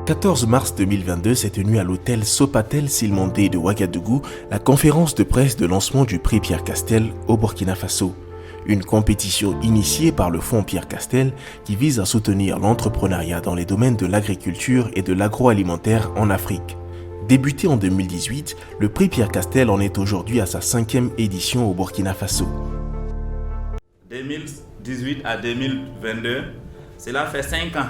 14 mars 2022 s'est tenue à l'hôtel Sopatel Silmondé de Ouagadougou la conférence de presse de lancement du prix Pierre Castel au Burkina Faso. Une compétition initiée par le Fonds Pierre Castel qui vise à soutenir l'entrepreneuriat dans les domaines de l'agriculture et de l'agroalimentaire en Afrique. Débuté en 2018, le prix Pierre Castel en est aujourd'hui à sa 5e édition au Burkina Faso. 2018 à 2022, cela fait 5 ans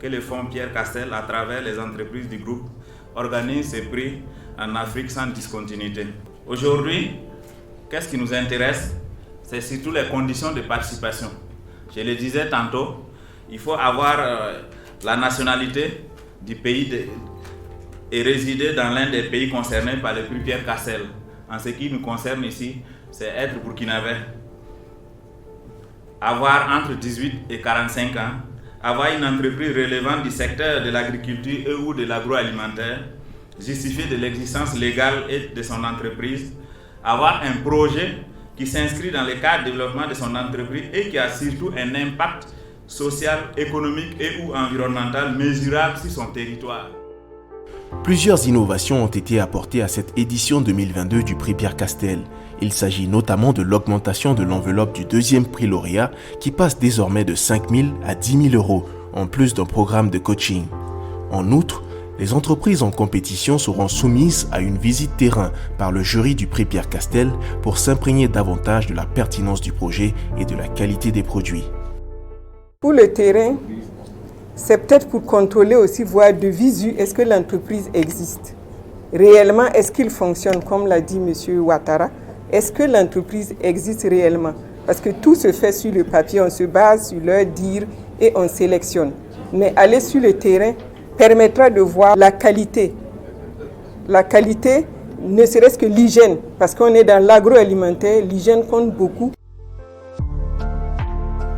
que le Fonds Pierre Castel, à travers les entreprises du groupe, organise ces prix en Afrique sans discontinuité. Aujourd'hui, qu'est-ce qui nous intéresse? C'est surtout les conditions de participation. Je le disais tantôt, il faut avoir la nationalité du pays et résider dans l'un des pays concernés par le prix Pierre Castel. En ce qui nous concerne ici, c'est être burkinabé, avoir entre 18 et 45 ans, avoir une entreprise relevant du secteur de l'agriculture et ou de l'agroalimentaire, justifier de l'existence légale et de son entreprise, avoir un projet qui s'inscrit dans le cadre de développement de son entreprise et qui a surtout un impact social, économique et ou environnemental mesurable sur son territoire. Plusieurs innovations ont été apportées à cette édition 2022 du prix Pierre Castel. Il s'agit notamment de l'augmentation de l'enveloppe du deuxième prix lauréat qui passe désormais de 5 000 à 10 000 euros, en plus d'un programme de coaching. En outre, les entreprises en compétition seront soumises à une visite terrain par le jury du prix Pierre Castel pour s'imprégner davantage de la pertinence du projet et de la qualité des produits. Pour le terrain, c'est peut-être pour contrôler aussi, voir de visu, est-ce que l'entreprise existe? Réellement, est-ce qu'il fonctionne, comme l'a dit M. Ouattara? Est-ce que l'entreprise existe réellement? Parce que tout se fait sur le papier, on se base sur leur dire et on sélectionne. Mais aller sur le terrain permettra de voir la qualité. La qualité, ne serait-ce que l'hygiène, parce qu'on est dans l'agroalimentaire, l'hygiène compte beaucoup.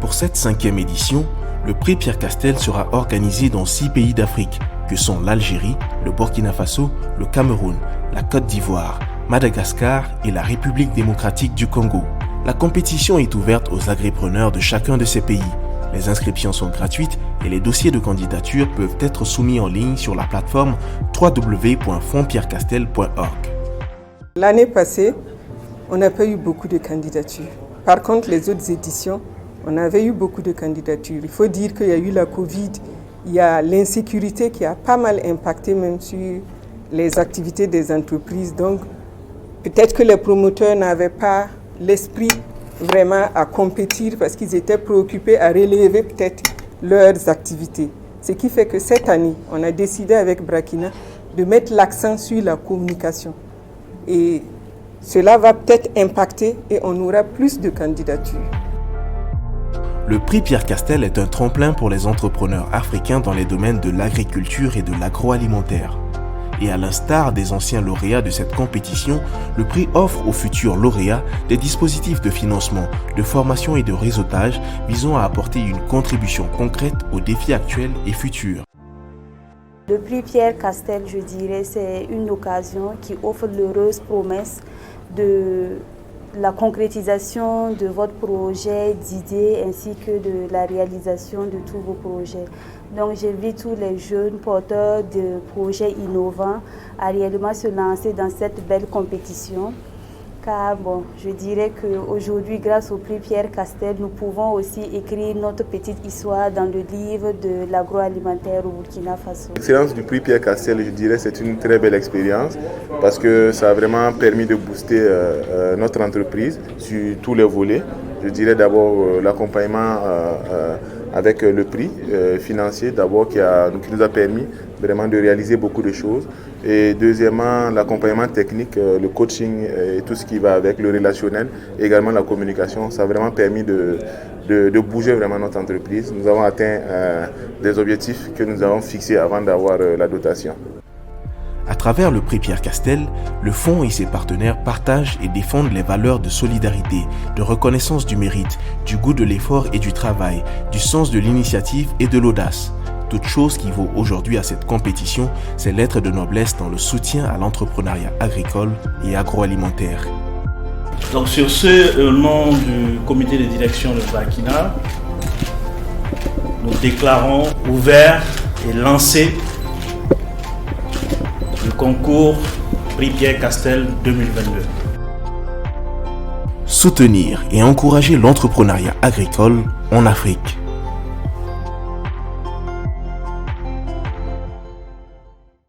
Pour cette 5e édition, le prix Pierre Castel sera organisé dans 6 pays d'Afrique, que sont l'Algérie, le Burkina Faso, le Cameroun, la Côte d'Ivoire, Madagascar et la République démocratique du Congo. La compétition est ouverte aux agripreneurs de chacun de ces pays. Les inscriptions sont gratuites et les dossiers de candidature peuvent être soumis en ligne sur la plateforme www.fondspierrecastel.org. L'année passée, on n'a pas eu beaucoup de candidatures. Par contre, les autres éditions, on avait eu beaucoup de candidatures. Il faut dire qu'il y a eu la Covid, il y a l'insécurité qui a pas mal impacté même sur les activités des entreprises. Donc, peut-être que les promoteurs n'avaient pas l'esprit vraiment à compétir parce qu'ils étaient préoccupés à relever peut-être leurs activités. Ce qui fait que cette année, on a décidé avec Brakina de mettre l'accent sur la communication. Et cela va peut-être impacter et on aura plus de candidatures. Le prix Pierre Castel est un tremplin pour les entrepreneurs africains dans les domaines de l'agriculture et de l'agroalimentaire. Et à l'instar des anciens lauréats de cette compétition, le prix offre aux futurs lauréats des dispositifs de financement, de formation et de réseautage visant à apporter une contribution concrète aux défis actuels et futurs. Le prix Pierre Castel, je dirais, c'est une occasion qui offre l'heureuse promesse de la concrétisation de votre projet, d'idées ainsi que de la réalisation de tous vos projets. Donc j'invite tous les jeunes porteurs de projets innovants à réellement se lancer dans cette belle compétition. Car bon, je dirais qu'aujourd'hui, grâce au prix Pierre Castel, nous pouvons aussi écrire notre petite histoire dans le livre de l'agroalimentaire au Burkina Faso. L'expérience du prix Pierre Castel, je dirais, c'est une très belle expérience parce que ça a vraiment permis de booster notre entreprise sur tous les volets. Je dirais d'abord l'accompagnement avec le prix financier d'abord qui nous a permis vraiment de réaliser beaucoup de choses. Et deuxièmement, l'accompagnement technique, le coaching et tout ce qui va avec, le relationnel, et également la communication, ça a vraiment permis de bouger vraiment notre entreprise. Nous avons atteint des objectifs que nous avons fixés avant d'avoir la dotation. À travers le prix Pierre Castel, le fonds et ses partenaires partagent et défendent les valeurs de solidarité, de reconnaissance du mérite, du goût de l'effort et du travail, du sens de l'initiative et de l'audace. Toute chose qui vaut aujourd'hui à cette compétition, c'est l'être de noblesse dans le soutien à l'entrepreneuriat agricole et agroalimentaire. Donc sur ce, au nom du comité de direction de Brakina, nous déclarons ouvert et lancé concours Prix Pierre Castel 2022. Soutenir et encourager l'entrepreneuriat agricole en Afrique.